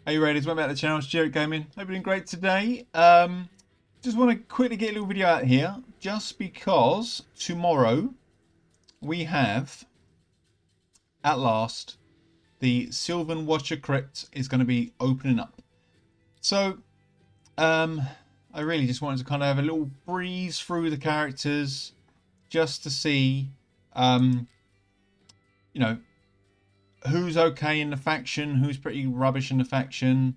Hey Raiders, welcome back to the channel. It's Jared Gaming. Hope you're doing great today. Just want to quickly get a little video out here, just because tomorrow we have, at last, the Sylvan Watcher crypt is going to be opening up. So, I really just wanted to kind of have a little breeze through the characters, just to see, you know, who's okay in the faction, who's pretty rubbish in the faction.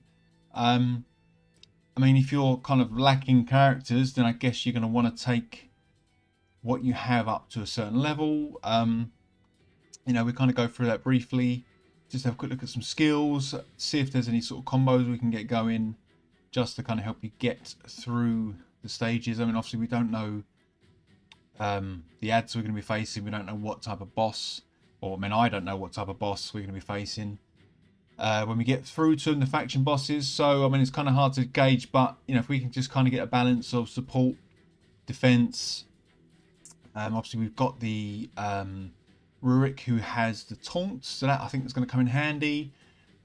I mean, if you're kind of lacking characters, then I guess you're going to want to take what you have up to a certain level. You know, we kind of go through that briefly, just have a quick look at some skills, see if there's any sort of combos we can get going, just to kind of help you get through the stages. I mean, obviously we don't know the ads we're going to be facing. We don't know what type of boss, or I mean, I don't know what type of boss we're going to be facing when we get through to the faction bosses. So I mean, it's kind of hard to gauge, but you know, if we can just kind of get a balance of support, defense. Obviously we've got the Rurik, who has the taunt, so that I think is going to come in handy.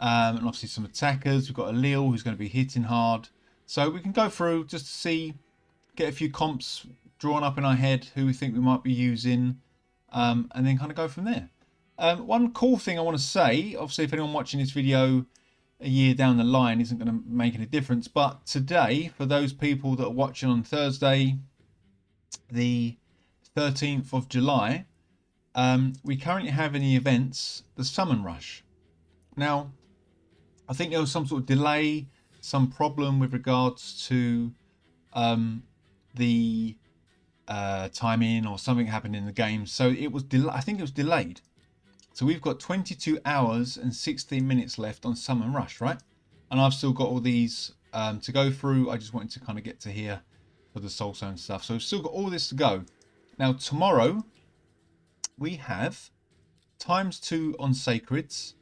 And obviously some attackers. We've got a Lil who's going to be hitting hard, so we can go through just to see, get a few comps drawn up in our head who we think we might be using, and then kind of go from there. One cool thing I want to say, obviously if anyone watching this video a year down the line isn't going to make any difference, but today, for those people that are watching on Thursday, the 13th of July, we currently have in the events the Summon Rush. Now, I think there was some sort of delay, some problem with regards to the timing, or something happened in the game, so it was I think it was delayed. So we've got 22 hours and 16 minutes left on Summon Rush, right? And I've still got all these to go through. I just wanted to kind of get to here for the Soul Stone stuff. So we've still got all this to go. Now tomorrow we have ×2 on Sacreds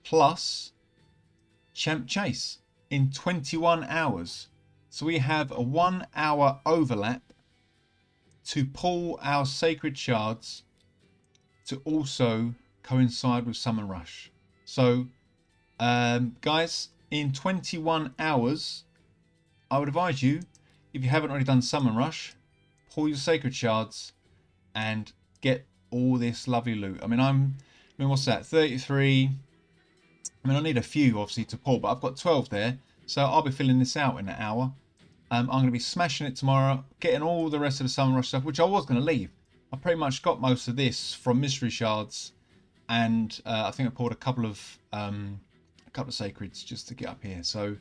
plus Champ Chase in 21 hours. So we have a 1 hour overlap to pull our Sacred Shards to also coincide with Summon Rush. So guys, in 21 hours, I would advise you, if you haven't already done Summon Rush, pull your Sacred Shards and get all this lovely loot. I mean, what's that, 33? I mean, I need a few obviously to pull, but I've got 12 there, so I'll be filling this out in an hour. I'm going to be smashing it tomorrow, getting all the rest of the Summon Rush stuff, which I was going to leave. I pretty much got most of this from Mystery Shards, and I think I pulled a couple of Sacreds just to get up here. So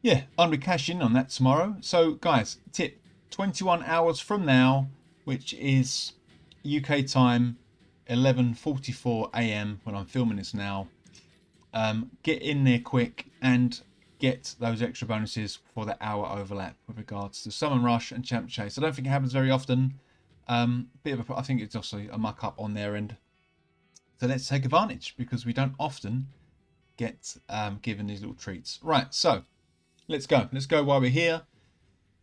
yeah, I'm going to cash in on that tomorrow. So guys, tip, 21 hours from now, which is UK time 11:44 AM when I'm filming this now, get in there quick and get those extra bonuses for the hour overlap with regards to Summon Rush and Champ Chase. I don't think it happens very often. I think it's also a muck up on their end. So let's take advantage, because we don't often get given these little treats. Right, so let's go. Let's go while we're here.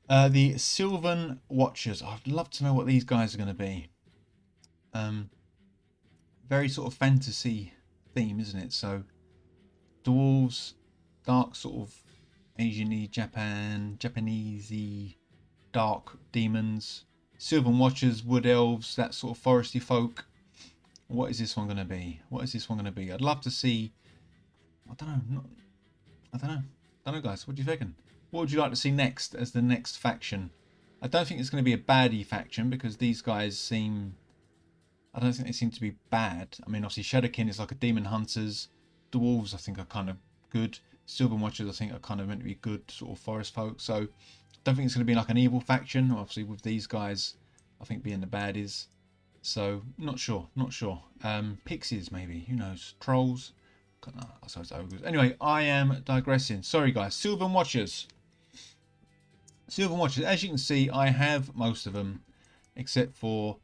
The Sylvan Watchers. I'd love to know what these guys are going to be. Very sort of fantasy theme, isn't it? So dwarves, dark sort of Asian-y, Japanesey, dark demons. Sylvan Watchers, wood elves, that sort of foresty folk. What is this one going to be? What is this one going to be? I'd love to see. I don't know. I don't know, guys. What do you reckon? What would you like to see next as the next faction? I don't think it's going to be a baddie faction, because these guys seem, I don't think they seem to be bad. I mean, obviously Shadowkin is like a demon hunters. Dwarves, I think, are kind of good. Sylvan Watchers, I think, are kind of meant to be good sort of forest folk. So I don't think it's going to be like an evil faction. Obviously with these guys, I think, being the baddies. So not sure. Pixies maybe, who knows? Trolls. I suppose ogres. Anyway, I am digressing. Sorry guys. Sylvan Watchers. As you can see, I have most of them except for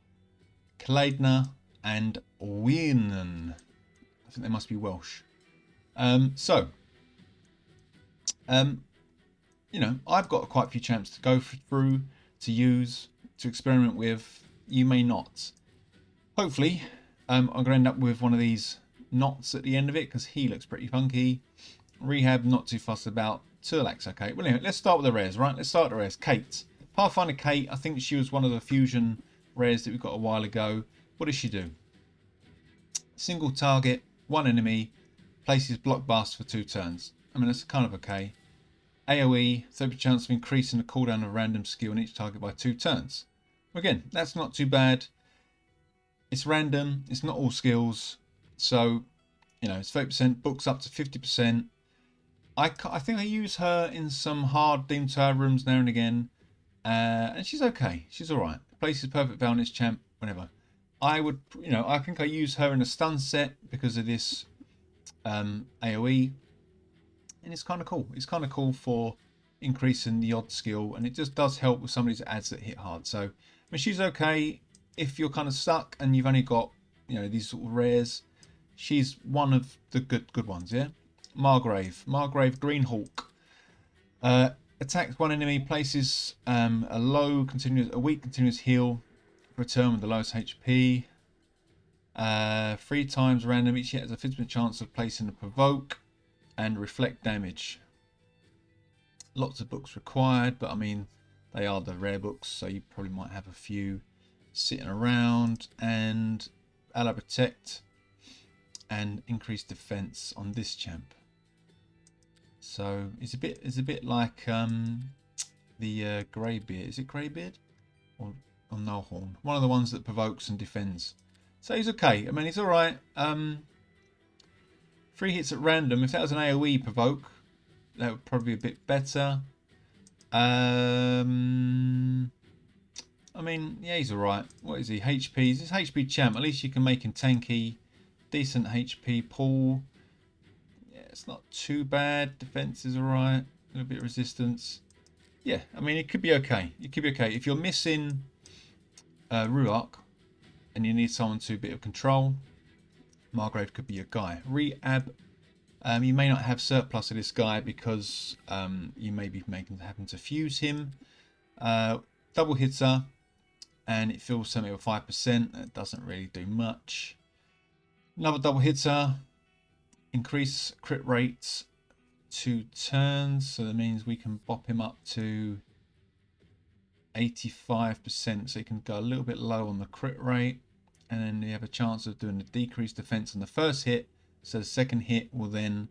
Kleidner and Wienan. I think they must be Welsh. You know, I've got quite a few champs to go through, to use, to experiment with. You may not. Hopefully, I'm going to end up with one of these knots at the end of it, because he looks pretty funky. Rehab, not too fussed about. Turlak's okay. Well, anyway, let's start with the rares, right? Let's start with the rares. Kate. Pathfinder Kate, I think she was one of the fusion rares that we got a while ago. What does she do? Single target, one enemy, places blockbuster for 2 turns. I mean, that's kind of okay. AoE, 30% chance of increasing the cooldown of a random skill on each target by 2 turns. Again, that's not too bad. It's random, it's not all skills. So, you know, it's 30%, books up to 50%. I think I use her in some hard Doom Tower rooms now and again. And she's okay. She's alright. Places perfect Valness champ, whenever. I would, you know, I think I use her in a stun set because of this AoE. And it's kind of cool. It's kind of cool for increasing the odd skill, and it just does help with somebody that adds that hit hard. So, I mean, she's okay if you're kind of stuck and you've only got, you know, these sort of rares. She's one of the good ones, yeah. Margrave, Green Hawk. Attacks one enemy, places a weak continuous heal for a turn with the lowest HP. 3 times random. Each hit has a 50% chance of placing a provoke and reflect damage. Lots of books required, but I mean, they are the rare books, so you probably might have a few sitting around. And ally protect and increase defense on this champ. So it's a bit like the Greybeard. Is it Greybeard or Nullhorn? One of the ones that provokes and defends. So he's okay. I mean, he's all right. 3 hits at random. If that was an AoE provoke, that would probably be a bit better. I mean, yeah, he's all right. What is he? HP. He's this HP champ. At least you can make him tanky. Decent HP pool. Yeah, it's not too bad. Defense is all right. A little bit of resistance. Yeah, I mean, it could be okay. It could be okay. If you're missing Ruark and you need someone to a bit of control, Margrave could be your guy. Rehab, you may not have surplus of this guy because you may be having to fuse him. Double hitter, and it fills something with 5%. That doesn't really do much. Another double hitter, increase crit rates 2 turns, so that means we can bop him up to 85%, so you can go a little bit low on the crit rate, and then you have a chance of doing a decreased defense on the first hit, so the second hit will then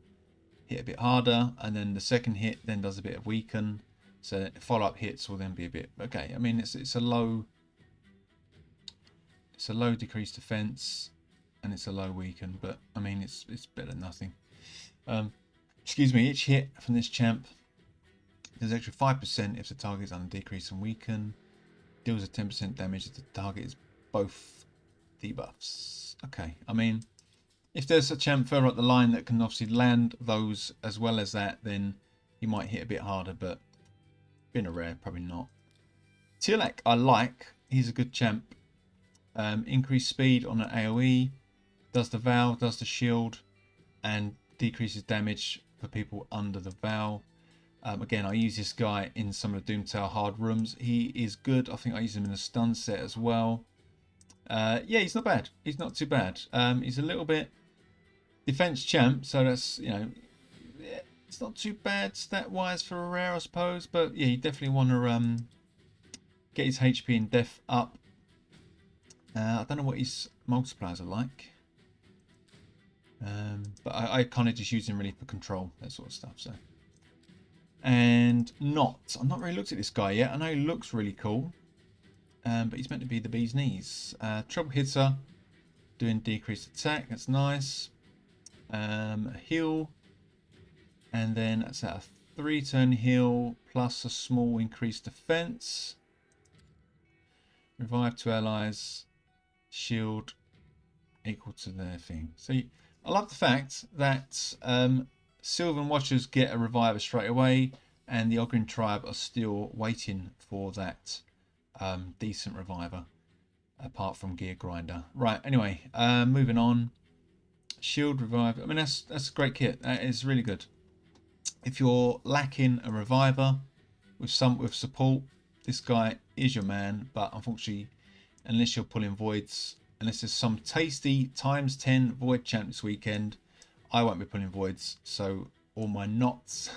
hit a bit harder, and then the second hit then does a bit of weaken, so follow-up hits will then be a bit okay. I mean, it's a low decreased defense and it's a low weaken, but I mean, it's better than nothing. Excuse me. Each hit from this champ does extra 5% if the target is under decrease and weaken. Deals a 10% damage if the target is both debuffs. Okay, I mean, if there's a champ further up the line that can obviously land those as well as that, then he might hit a bit harder, but being a rare, probably not. Tilak, I like. He's a good champ. Increased speed on an AoE. Does the Vow, does the shield, and decreases damage for people under the Vow. Again, I use this guy in some of the Doom Tower hard rooms. He is good. I think I use him in a stun set as well. Yeah, he's not bad. He's not too bad. He's a little bit defense champ, so that's, you know, it's not too bad stat-wise for a rare, I suppose. But yeah, you definitely want to get his HP and def up. I don't know what his multipliers are like. But I kind of just use him really for control, that sort of stuff. So, and I've not really looked at this guy yet. I know he looks really cool, but he's meant to be the bee's knees. Trouble hitter, doing decreased attack. That's nice. Heal, and then that's at a 3-turn heal plus a small increased defense. Revive 2 allies. Shield equal to their thing. So I love the fact that Sylvan Watchers get a reviver straight away, and the Ogren tribe are still waiting for that decent reviver, apart from Gear Grinder. Right, anyway, moving on. Shield revive. I mean, that's a great kit. That is really good. If you're lacking a reviver with support, this guy is your man. But unfortunately, unless you're pulling voids, unless there's some tasty ×10 void champ this weekend, I won't be pulling voids. So all my knots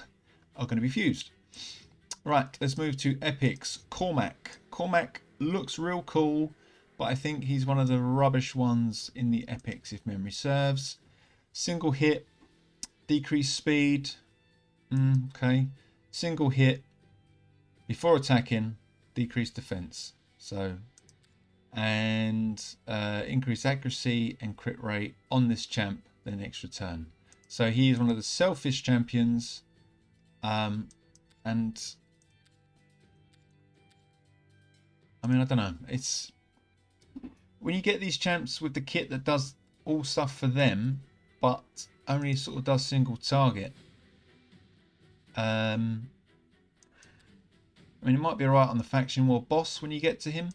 are going to be fused. Right, let's move to epics. Cormac. Cormac looks real cool, but I think he's one of the rubbish ones in the epics if memory serves. Single hit, decreased speed. Okay. Single hit, before attacking, decreased defense. So, and increased accuracy and crit rate on this champ the next return. So he is one of the selfish champions. And I mean, I don't know. It's when you get these champs with the kit that does all stuff for them, but only sort of does single target. I mean, it might be alright on the faction war boss when you get to him,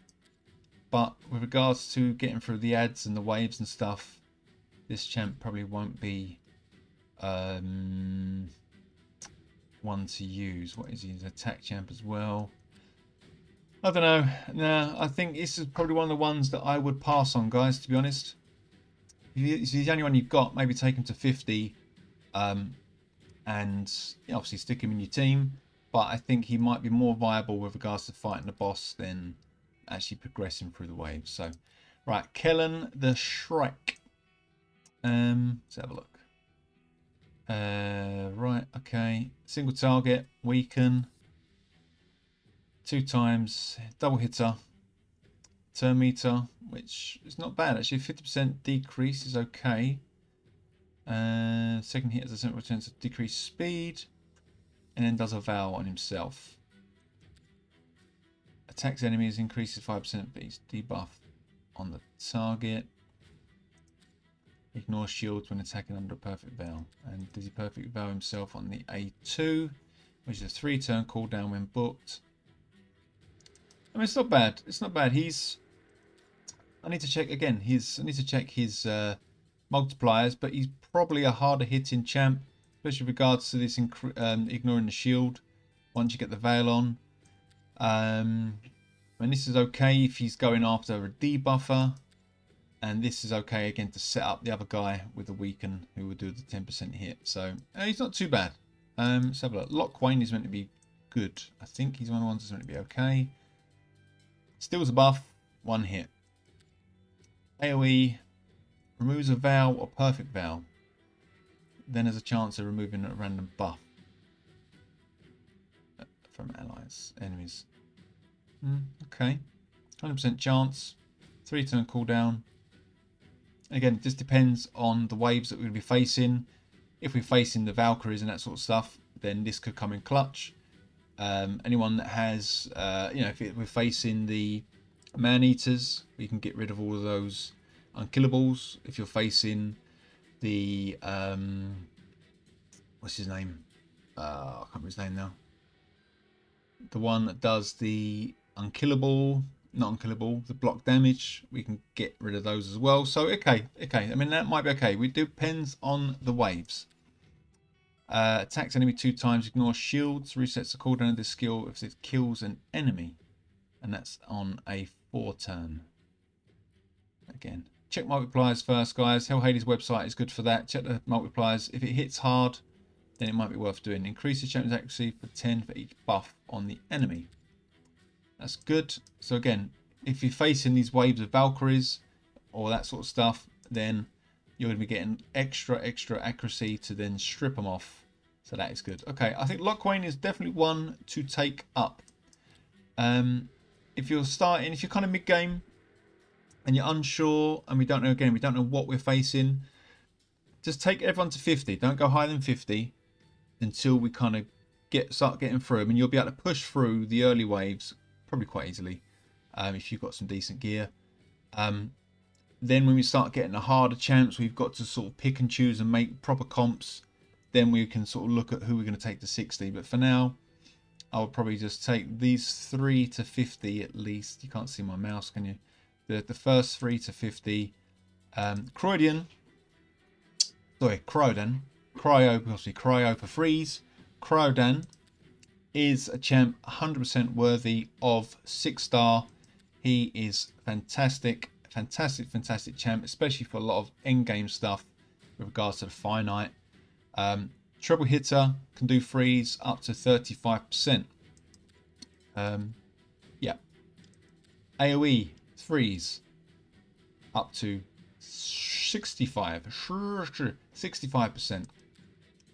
but with regards to getting through the ads and the waves and stuff, this champ probably won't be one to use. What is he? He's an attack champ as well. I don't know. No, I think this is probably one of the ones that I would pass on, guys, to be honest. If he's the only one you've got, maybe take him to 50 and obviously stick him in your team. But I think he might be more viable with regards to fighting the boss than actually progressing through the waves. So, right, Kellen the Shrek. Let's have a look. Right, okay. Single target, weaken. 2 times, double hitter. Turn meter, which is not bad actually. 50% decrease is okay. Second hit as a simple returns to decreased speed. And then does a vow on himself. Attacks enemies, increases 5%, but he's debuffed on the target. Ignore shields when attacking under a perfect vow. And does he perfect vow himself on the A2, which is a 3-turn cooldown when booked. I mean, it's not bad. It's not bad. I need to check again. I need to check his multipliers, but he's probably a harder hitting champ, especially with regards to this ignoring the shield once you get the veil on. And this is okay if he's going after a debuffer, and this is okay again to set up the other guy with the weaken who will do the 10% hit. So he's not too bad. Let's have a look. Lockwain is meant to be good. I think he's one of the ones that's meant to be okay. Steals a buff, 1 hit. AoE removes a vow or perfect vow. Then there's a chance of removing a random buff from allies, enemies. Okay, 100% chance. 3-turn cooldown. Again, it just depends on the waves that we're going to be facing. If we're facing the Valkyries and that sort of stuff, then this could come in clutch. Anyone that has, if we're facing the man-eaters, we can get rid of all of those unkillables. If you're facing the, what's his name? I can't remember his name now. The one that does the unkillable, not unkillable, the block damage, we can get rid of those as well. So, okay. I mean, that might be okay. It depends on the waves. Attacks enemy 2 times, ignores shields, resets the cooldown of this skill if it kills an enemy. And that's on a 4-turn. Again, check multipliers first, guys. Hell Hades' website is good for that. Check the multipliers. If it hits hard, then it might be worth doing. Increase the champion's accuracy for 10 for each buff on the enemy. That's good. So again, if you're facing these waves of Valkyries or that sort of stuff, then you're going to be getting extra accuracy to then strip them off. So that is good. Okay, I think Lockwain is definitely one to take up. If you're kind of mid-game and you're unsure and we don't know what we're facing, just take everyone to 50. Don't go higher than 50 until we kind of start getting through them, and you'll be able to push through the early waves probably quite easily if you've got some decent gear. Then when we start getting the harder champs, we've got to sort of pick and choose and make proper comps. Then we can sort of look at who we're going to take to 60. But for now, I would probably just take these 3 to 50 at least. You can't see my mouse, can you? The first 3 to 50. Cryo, obviously Cryo for freeze. Cryodan is a champ 100% worthy of 6-star. He is fantastic champ, especially for a lot of end game stuff with regards to the finite. Treble hitter, can do freeze up to 35%. Yeah. AoE, freeze up to 65%.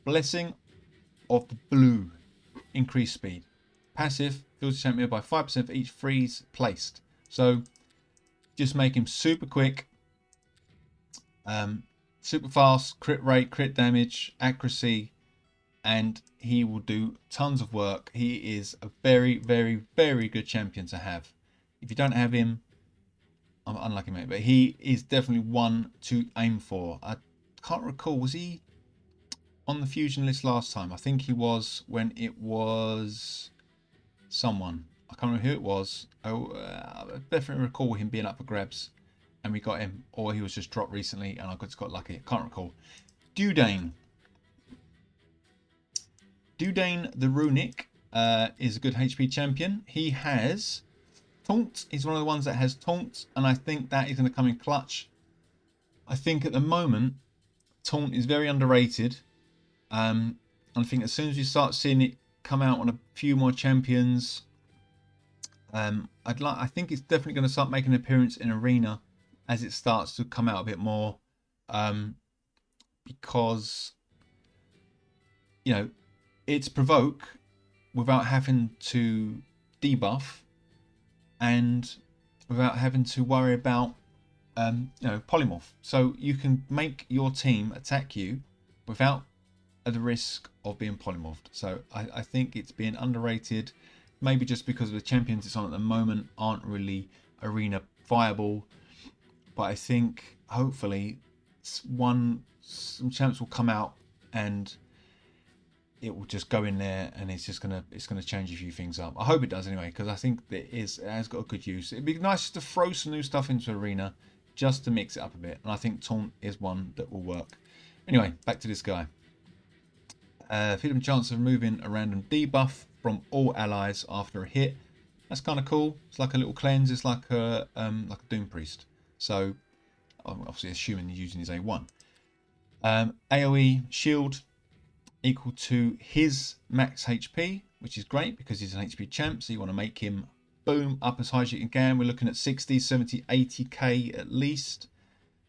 Blessing of the Blue, increased speed. Passive, fills the champion by 5% for each freeze placed. So just make him super quick, super fast, crit rate, crit damage, accuracy, and he will do tons of work. He is a very, very, very good champion to have. If you don't have him, I'm unlucky, mate, but he is definitely one to aim for. I can't recall, was he on the fusion list last time? I think he was when it was someone. I can't remember who it was. I definitely recall him being up for grabs and we got him, or he was just dropped recently and I just got lucky. I can't recall. Dudane the Runic is a good HP champion. He has Taunt. He's one of the ones that has Taunt, and I think that is going to come in clutch. I think at the moment, Taunt is very underrated. I think as soon as you start seeing it come out on a few more champions, I think it's definitely going to start making an appearance in Arena as it starts to come out a bit more, because you know it's provoke without having to debuff and without having to worry about polymorph. So you can make your team attack you without the risk of being polymorphed. So I think it's being underrated, maybe just because of the champions it's on at the moment aren't really arena viable. But I think hopefully some champs will come out and it will just go in there and it's gonna change a few things up. I hope it does anyway, because I think it has got a good use. It'd be nice to throw some new stuff into Arena just to mix it up a bit, and I think Taunt is one that will work. Anyway, back to this guy. 50% chance of removing a random debuff from all allies after a hit. That's kind of cool. It's like a little cleanse. It's like a Doom Priest. So I'm obviously assuming he's using his A1. AoE shield equal to his max HP, which is great because he's an HP champ, so you want to make him boom up as high as you can. We're looking at 60, 70, 80k at least.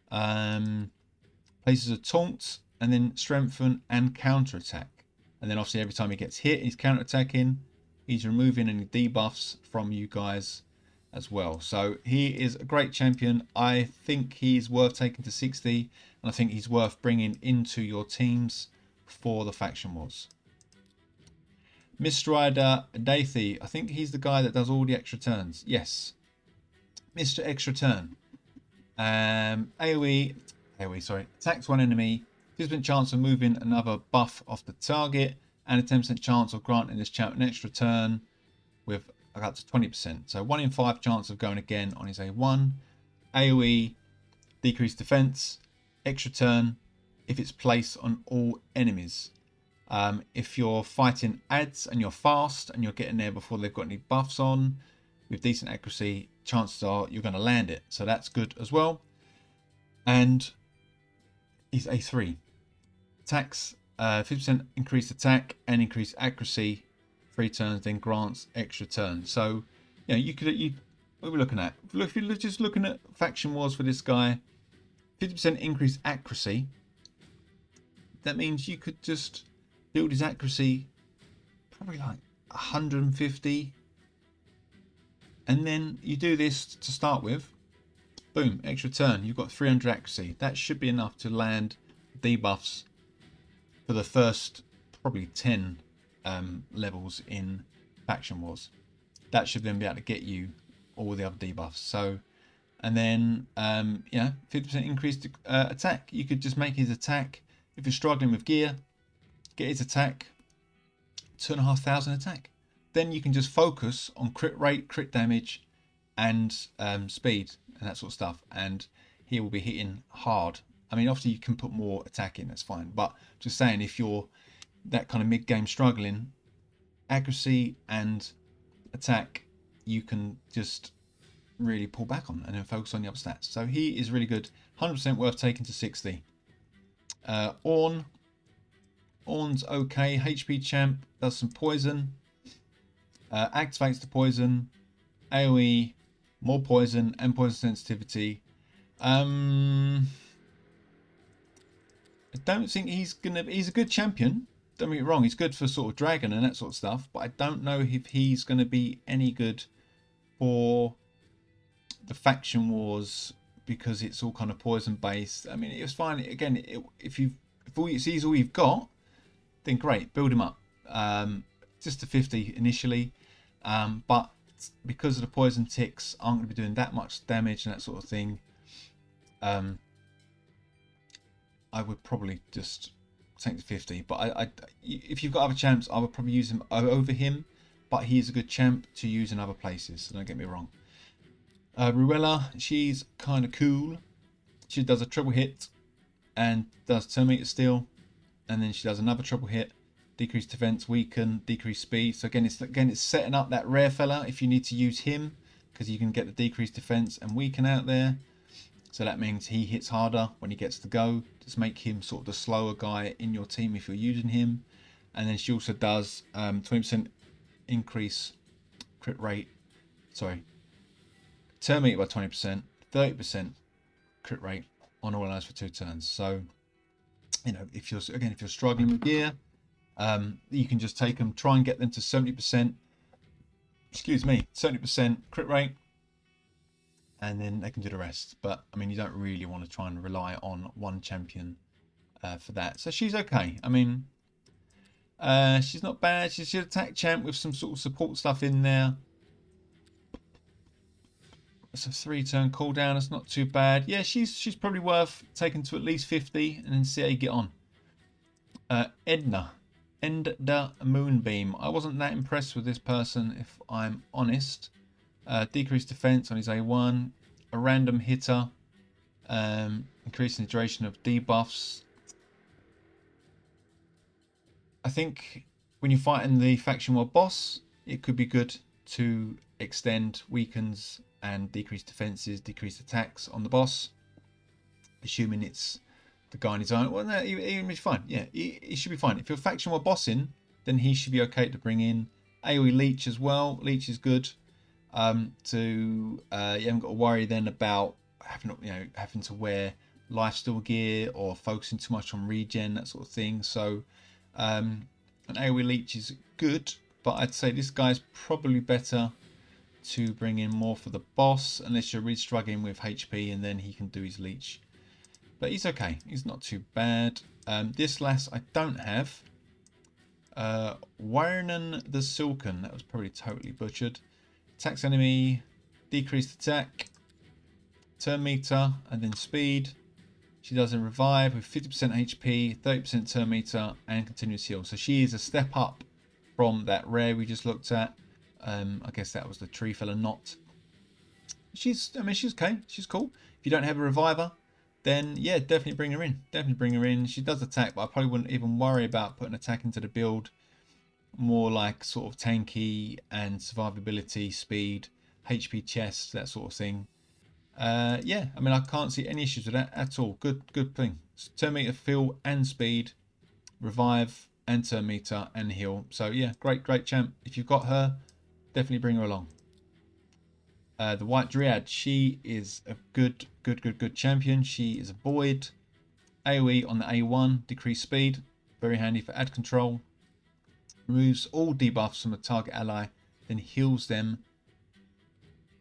Places a taunt and then strengthen and counter attack, and then obviously every time he gets hit he's counter attacking, he's removing any debuffs from you guys as well. So he is a great champion. I think he's worth taking to 60, and I think he's worth bringing into your teams for the faction wars. Mr. Dathy, I think he's the guy that does all the extra turns. Yes, Mr. Extra Turn. AoE, sorry, attacks one enemy, 50% chance of moving another buff off the target, and a 10% chance of granting this champ an extra turn with up to 20%. So 1 in 5 chance of going again on his A1. AoE, decreased defense, extra turn if it's placed on all enemies. If you're fighting ads and you're fast and you're getting there before they've got any buffs on, with decent accuracy, chances are you're going to land it. So that's good as well. And he's A3. Attacks 50% increased attack and increased accuracy, 3 turns, then grants extra turn. So you know, what are we looking at? If you're just looking at faction wars for this guy, 50% increased accuracy. That means you could just build his accuracy probably like 150, and then you do this to start with. Boom, extra turn. You've got 300 accuracy. That should be enough to land debuffs for the first probably 10 levels in faction wars. That should then be able to get you all the other debuffs. So, and then 50% increased attack. You could just make his attack, if you're struggling with gear, get his attack 2,500 attack. Then you can just focus on crit rate, crit damage, and speed and that sort of stuff, and he will be hitting hard. I mean, obviously you can put more attack in, that's fine, but just saying, if you're that kind of mid-game struggling, accuracy and attack you can just really pull back on and then focus on the other stats. So he is really good, 100% worth taking to 60. Ornn Ornn's okay. HP champ, does some poison. Activates the poison. AoE, more poison and poison sensitivity. I don't think he's a good champion. Don't get me wrong, he's good for sort of dragon and that sort of stuff, but I don't know if he's gonna be any good for the faction wars because it's all kind of poison based. I mean, it was fine. Again, if he's all you've got, then great, build him up. Just to 50 initially, but because of the poison ticks aren't going to be doing that much damage and that sort of thing, I would probably just take the 50. But if you've got other champs, I would probably use him over him. But he is a good champ to use in other places. So don't get me wrong. Ruella, she's kind of cool. She does a triple hit and does 10 meter steal, and then she does another triple hit, decrease defense, weaken, decrease speed. So again, it's setting up that rare fella if you need to use him, because you can get the decreased defense and weaken out there. So that means he hits harder when he gets to go. Just make him sort of the slower guy in your team if you're using him. And then she also does 20% increase crit rate. Sorry, turn meter by 20%, 30% crit rate on all allies for 2 turns. So, you know, if you're struggling with gear, you can just take them, try and get them to 70%. Excuse me, 70% crit rate, and then they can do the rest. But I mean, you don't really want to try and rely on one champion for that. So she's okay. I mean, she's not bad. She's an attack champ with some sort of support stuff in there. It's a 3-turn cooldown. It's not too bad. Yeah, she's probably worth taking to at least 50 and then see how you get on. Edna Moonbeam. I wasn't that impressed with this person, if I'm honest. Decreased defense on his A1. A random hitter. Increasing the duration of debuffs. I think when you're fighting the faction war boss, it could be good to extend weakens and decrease defenses, decrease attacks on the boss, assuming it's the guy on his own. Well, no, he be fine. Yeah, he should be fine. If you're faction war bossing, then he should be okay to bring in. AoE Leech as well. Leech is good. You haven't got to worry then about having to wear lifesteal gear or focusing too much on regen, that sort of thing. So an AoE Leech is good, but I'd say this guy's probably better to bring in more for the boss, unless you're really struggling with HP, and then he can do his leech. But he's okay. He's not too bad. This lass I don't have. Wyernon the Silken. That was probably totally butchered. Attacks enemy, decreased attack, turn meter, and then speed. She does a revive with 50% HP, 30% turn meter, and continuous heal. So she is a step up from that rare we just looked at. I guess that was the tree fella knot. She's okay. She's cool. If you don't have a reviver, then yeah, definitely bring her in. Definitely bring her in. She does attack, but I probably wouldn't even worry about putting attack into the build. More like sort of tanky and survivability, speed, HP chest, that sort of thing. Yeah, I mean, I can't see any issues with that at all. Good thing. Turn meter, feel, and speed, revive, and turn meter, and heal. So yeah, great champ. If you've got her, definitely bring her along. The White Dryad, she is a good champion. She is a void. AoE on the A1, decreased speed, very handy for ad control. Removes all debuffs from a target ally, then heals them,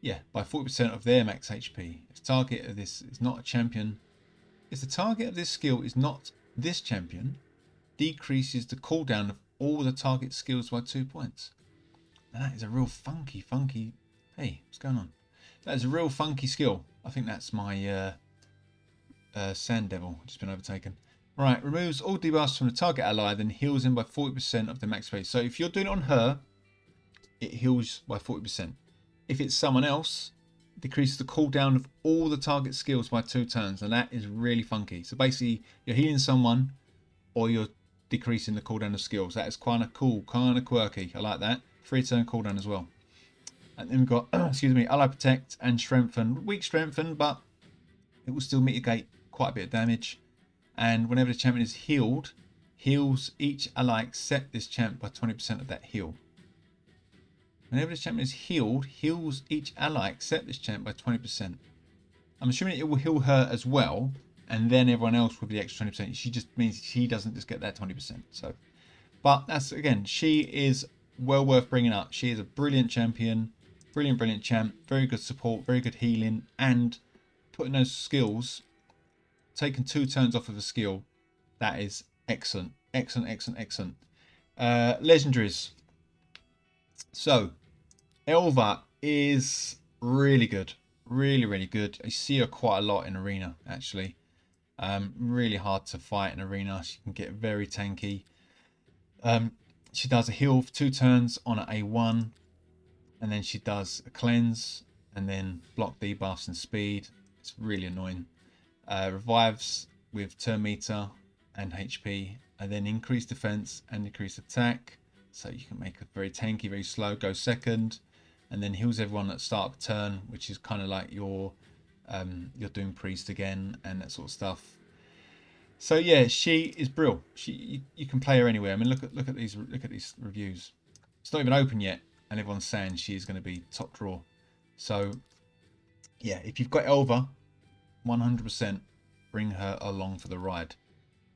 yeah, by 40% of their max HP. If the target of this is not a champion, if the target of this skill is not this champion, decreases the cooldown of all the target skills by 2 points. Now that is a real funky. Hey, what's going on? That is a real funky skill. I think that's my Sand Devil, just been overtaken. Right, removes all debuffs from the target ally, then heals him by 40% of the max space. So if you're doing it on her, it heals by 40%. If it's someone else, it decreases the cooldown of all the target skills by 2 turns, and that is really funky. So basically, you're healing someone, or you're decreasing the cooldown of skills. That is kind of cool, kind of quirky. I like that. 3-turn cooldown as well. And then we've got, excuse me, Ally Protect and Strengthen. Weak Strengthen, but it will still mitigate quite a bit of damage. And whenever the champion is healed, heals each ally except this champ by 20% of that heal. Whenever this champion is healed, heals each ally except this champ by 20%. I'm assuming it will heal her as well, and then everyone else with the extra 20%. She just means she doesn't just get that 20%. So, but that's, again, she is well worth bringing up. She is a brilliant champion, brilliant champ, very good support, very good healing, and putting those skills, taking 2 turns off of a skill, that is excellent. Legendaries. So, Elva is really good. Really good. I see her quite a lot in arena, actually. Really hard to fight in arena. She can get very tanky. She does a heal for 2 turns on an A1, and then she does a cleanse, and then block debuffs and speed. It's really annoying. Revives with turn meter and HP, and then increase defense and increase attack. So you can make it very tanky, very slow, go second, and then heals everyone at the start of a turn, which is kind of like you're doing priest again and that sort of stuff. So yeah, she is brilliant. You can play her anywhere. I mean, look at these reviews. It's not even open yet, and everyone's saying she is going to be top draw. So yeah, if you've got Elva, 100% bring her along for the ride.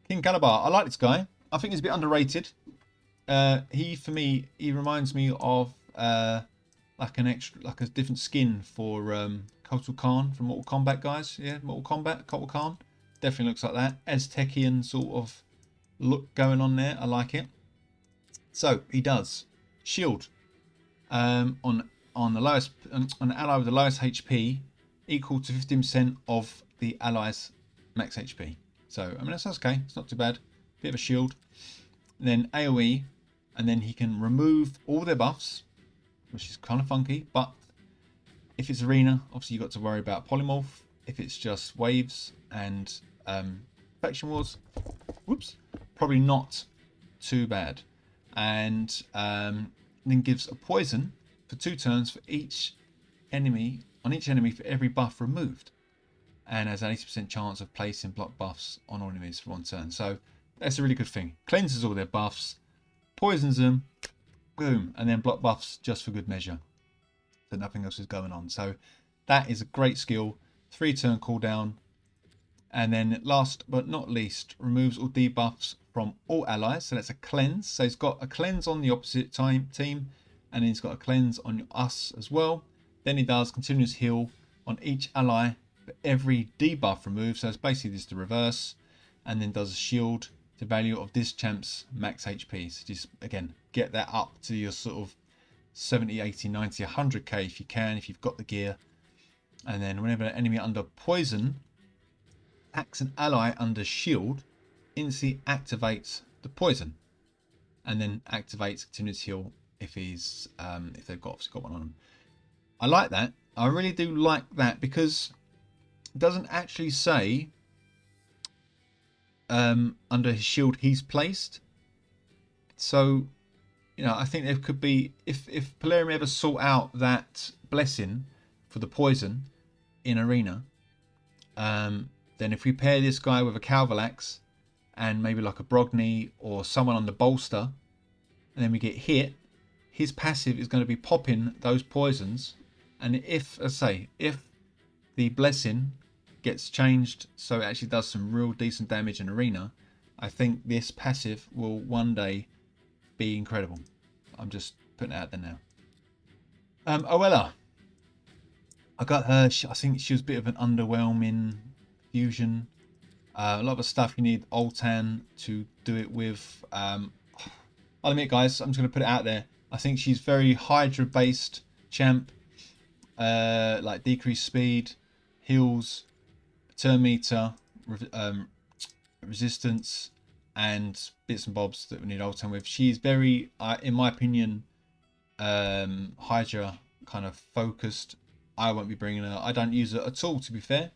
King Calabar, I like this guy. I think he's a bit underrated. For me, he reminds me of like a different skin for Kotal Khan from Mortal Kombat, guys. Yeah, Mortal Kombat, Kotal Khan. Definitely looks like that. Aztecian sort of look going on there. I like it. So he does shield on the lowest on an ally with the lowest HP equal to 15% of the ally's max HP. So I mean that's okay. It's not too bad. Bit of a shield. And then AoE, and then he can remove all their buffs, which is kind of funky. But if it's arena, obviously you've got to worry about polymorph. If it's just waves and faction wars, whoops, probably not too bad. And then gives a poison for 2 turns for each enemy for every buff removed, and has an 80% chance of placing block buffs on all enemies for 1 turn. So that's a really good thing. Cleanses all their buffs, poisons them, boom, and then block buffs just for good measure, so nothing else is going on. So that is a great skill. 3 turn cooldown. And then last but not least, removes all debuffs from all allies. So that's a cleanse. So he's got a cleanse on the opposite team, and then he's got a cleanse on us as well. Then he does continuous heal on each ally for every debuff removed. So it's basically just the reverse. And then does a shield to value of this champ's max HP. So just, again, get that up to your sort of 70, 80, 90, 100k if you can, if you've got the gear. And then whenever an enemy under poison attacks an ally under shield, instantly activates the poison, and then activates continuous heal if he's if they've obviously got one on them. I like that. I really do like that, because it doesn't actually say under his shield he's placed. So you know, I think there could be, if Polarium ever sort out that blessing for the poison in arena, then if we pair this guy with a Calvalax and maybe like a Brogni or someone on the bolster, and then we get hit, his passive is going to be popping those poisons. And if, as I say, if the blessing gets changed so it actually does some real decent damage in arena, I think this passive will one day be incredible. I'm just putting it out there now. Oella, I got her. I think she was a bit of an underwhelming fusion. A lot of the stuff you need Oltan to do it with. I'll admit, guys, I'm just going to put it out there. I think she's very Hydra based champ, like decreased speed, heals, turn meter, resistance, and bits and bobs that we need Oltan with. She's very, in my opinion, Hydra kind of focused. I won't be bringing her. I don't use her at all, to be fair.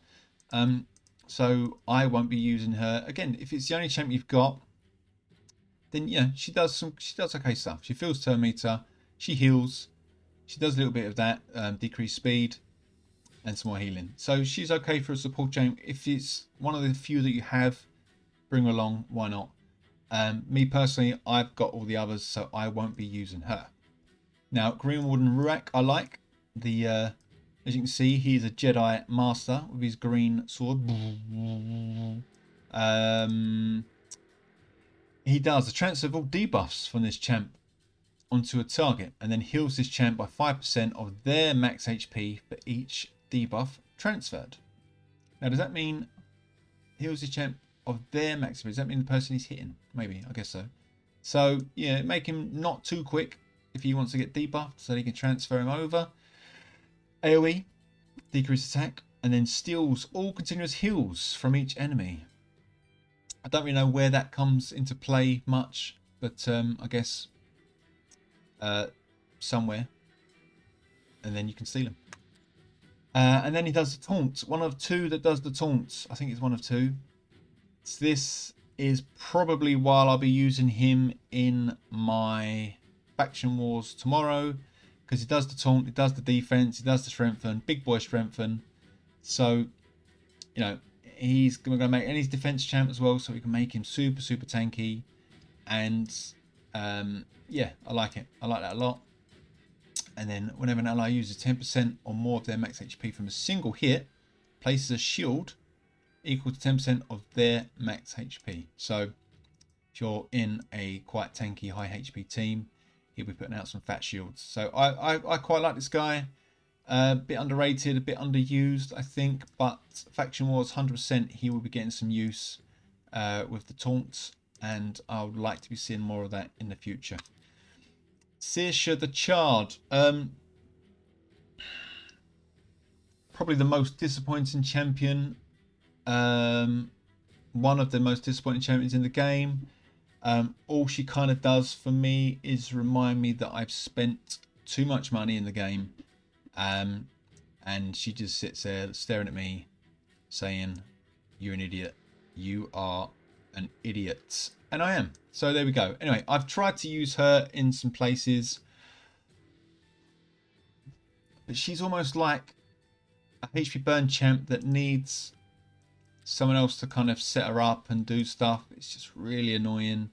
So I won't be using her again. If it's the only champ you've got, then yeah, she does okay stuff. She fills turn meter, she heals, she does a little bit of that, decreased speed, and some more healing. So she's okay for a support champ. If it's one of the few that you have, bring her along. Why not? Me personally, I've got all the others, so I won't be using her. Now, Green Warden Ruak, I like. As you can see, he's a Jedi Master with his green sword. He does a transfer of all debuffs from this champ onto a target, and then heals this champ by 5% of their max HP for each debuff transferred. Now, does that mean heals this champ of their max HP? Does that mean the person he's hitting? Maybe, I guess so. So, yeah, make him not too quick if he wants to get debuffed, so he can transfer him over. AoE, decrease attack, and then steals all continuous heals from each enemy. I don't really know where that comes into play much, but I guess somewhere, and then you can steal him. And then he does the taunt. One of two that does the taunt. I think it's one of two. So this is probably while I'll be using him in my faction wars tomorrow, because he does the taunt, he does the defense, he does the strengthen, big boy strengthen. So, you know, he's going to make, and he's defense champ as well, so we can make him super tanky. And yeah, I like it. I like that a lot. And then whenever an ally uses 10% or more of their max HP from a single hit, places a shield equal to 10% of their max HP. So if you're in a quite tanky high HP team, he'll be putting out some fat shields. So I quite like this guy. A bit underrated, a bit underused, I think, but Faction Wars 100% he will be getting some use with the taunts, and I would like to be seeing more of that in the future. Saoirse the Charred. Probably the most disappointing champion. One of the most disappointing champions in the game. All she kind of does for me is remind me that I've spent too much money in the game. And she just sits there staring at me saying, "You're an idiot. You are an idiot." And I am. So there we go. Anyway, I've tried to use her in some places, but she's almost like a HP burn champ that needs someone else to kind of set her up and do stuff. It's just really annoying.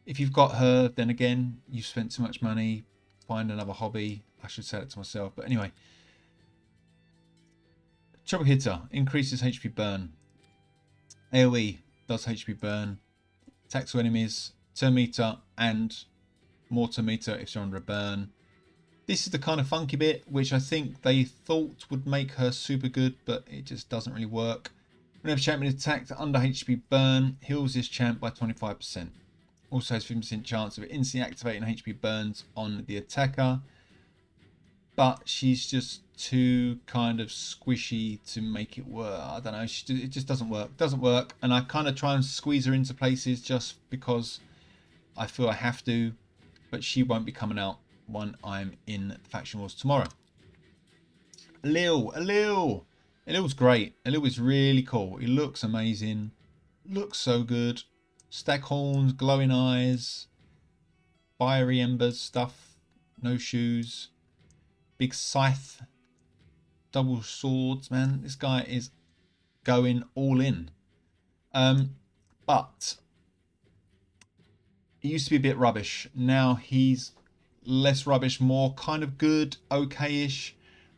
If you've got her, then again, you've spent too much money. Find another hobby. I should say it to myself. But anyway, Triple Hitter increases HP burn. AoE does HP burn. Attacks to enemies, turn meter, and more turn meter if you're under a burn. This is the kind of funky bit which I think they thought would make her super good, but it just doesn't really work. Whenever champion is attacked under HP burn, heals this champ by 25%. Also has 50% chance of instantly activating HP burns on the attacker. But she's just too kind of squishy to make it work. I don't know. It just doesn't work. Doesn't work. And I kind of try and squeeze her into places just because I feel I have to. But she won't be coming out when I'm in Faction Wars tomorrow. Elil's great. Elil is really cool. He looks amazing. Looks so good. Stag horns, glowing eyes, fiery embers stuff, no shoes, big scythe, double swords, man. This guy is going all in. But he used to be a bit rubbish. Now he's less rubbish, more kind of good, okay-ish.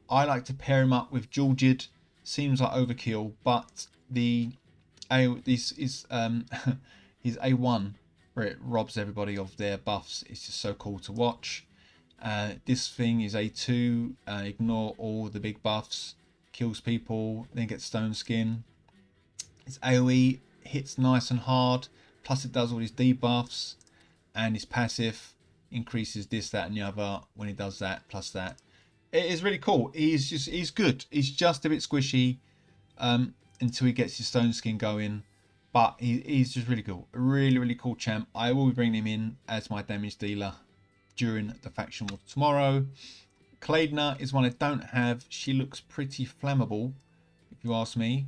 I like to pair him up with Georgid. Seems like overkill, but this is his A1, where it robs everybody of their buffs. It's just so cool to watch. This thing is A2, ignore all the big buffs, kills people, then gets stone skin. Its AoE hits nice and hard, plus it does all these debuffs, and his passive increases this, that, and the other when he does that, plus that. It is really cool. He's good. He's just a bit squishy until he gets his stone skin going. But he's just really cool. A really cool champ. I will be bringing him in as my damage dealer during the faction war tomorrow. Claydna is one I don't have. She looks pretty flammable, if you ask me.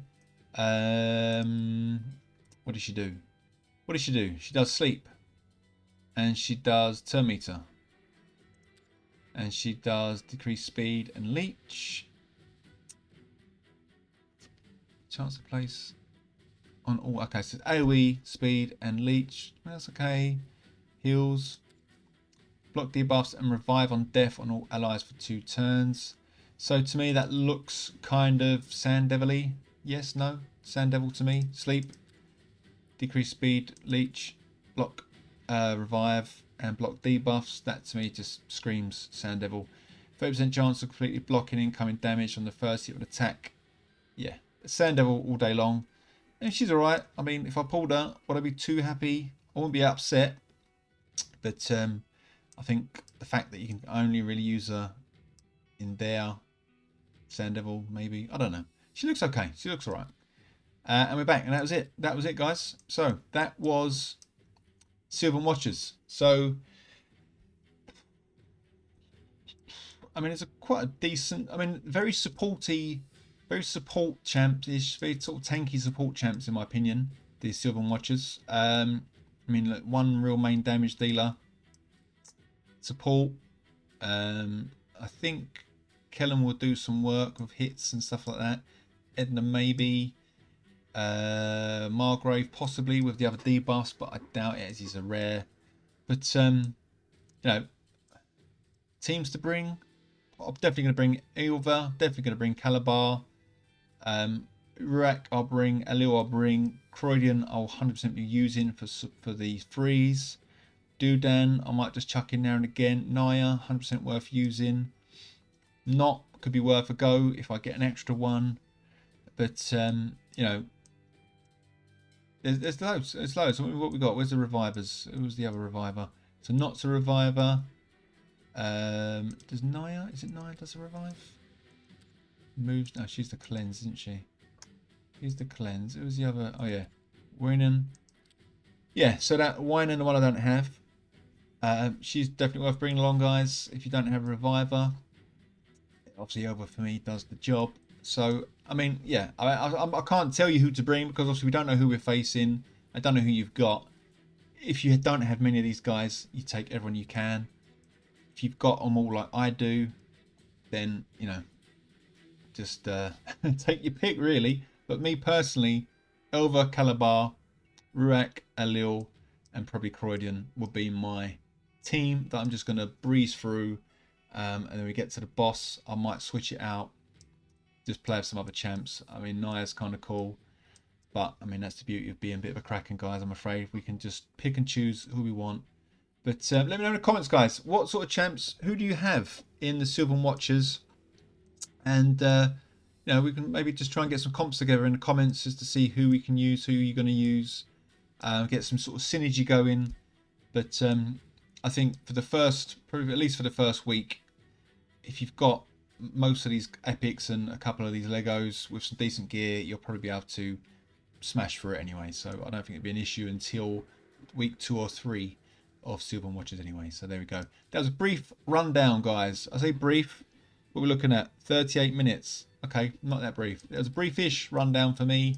What does she do? She does sleep. And she does turn meter. And she does decrease speed and leech. Chance to place on all. Okay, so AoE, speed, and leech. That's okay. Heals. Block debuffs and revive on death on all allies for 2 turns. So to me that looks kind of Sand Devil-y. Yes, no? Sand Devil to me. Sleep. Decrease speed, leech, block, revive, and block debuffs. That to me just screams Sand Devil. 30% chance of completely blocking incoming damage on the first hit of an attack. Yeah, Sand Devil all day long. And she's alright. I mean, if I pulled her, would I be too happy? I wouldn't be upset. But I think the fact that you can only really use her in there, Sand Devil, maybe. I don't know. She looks okay. She looks alright. And we're back, and that was it. That was it, guys. So that was Sylvan Watchers. So I mean, it's quite a decent. I mean, very supporty, very support champs-ish, very sort of tanky support champs in my opinion. The Sylvan Watchers. I mean, look, one real main damage dealer. Support. I think Kellen will do some work with hits and stuff like that. Edna maybe. Margrave possibly with the other debuffs, but I doubt it as he's a rare. But you know, teams to bring. I'm definitely going to bring Ilva. Definitely going to bring Calabar. Rurak I'll bring. Alil I'll bring. Croydon I'll 100% be using for the freeze. Dudan I might just chuck in now and again. Naya 100% worth using. Not could be worth a go if I get an extra one. But you know, there's loads. There's loads. What we got? Where's the revivers? Who's the other reviver? So Not's a reviver. Does Naya? Is it Naya does a revive? Moves. No, she's the cleanse, isn't she? She's the cleanse. Who's the other? Oh yeah, Winan. Yeah. So that Winan, the one I don't have. She's definitely worth bringing along, guys. If you don't have a reviver, obviously over for me does the job. So I mean, yeah, I can't tell you who to bring because obviously we don't know who we're facing. I don't know who you've got. If you don't have many of these guys, you take everyone you can. If you've got them all like I do, then you know, just take your pick really. But me personally, Elva, Calabar, Ruak, Alil, and probably Croydon would be my team that I'm just going to breeze through. And then we get to the boss, I might switch it out. Just play with some other champs. I mean, Naya's kind of cool. But, I mean, that's the beauty of being a bit of a Kraken, guys. I'm afraid we can just pick and choose who we want. But let me know in the comments, guys. What sort of champs, who do you have in the Sylvan Watchers? And, you know, we can maybe just try and get some comps together in the comments just to see who we can use, who you're going to use. Get some sort of synergy going. But I think for the first, probably at least for the first week, if you've got most of these epics and a couple of these Legos with some decent gear, you'll probably be able to smash through it anyway. So I don't think it'd be an issue until week 2 or 3 of Sylvan Watchers anyway. So there we go. That was a brief rundown, guys. I say brief. What we're looking at 38 minutes. Okay, not that brief. It was a briefish rundown for me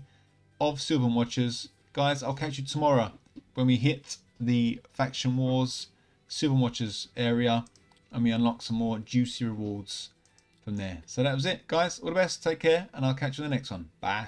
of Sylvan Watchers. Guys, I'll catch you tomorrow when we hit the Faction Wars Sylvan Watchers area and we unlock some more juicy rewards from there. So that was it, guys. All the best. Take care, and I'll catch you in the next one. Bye.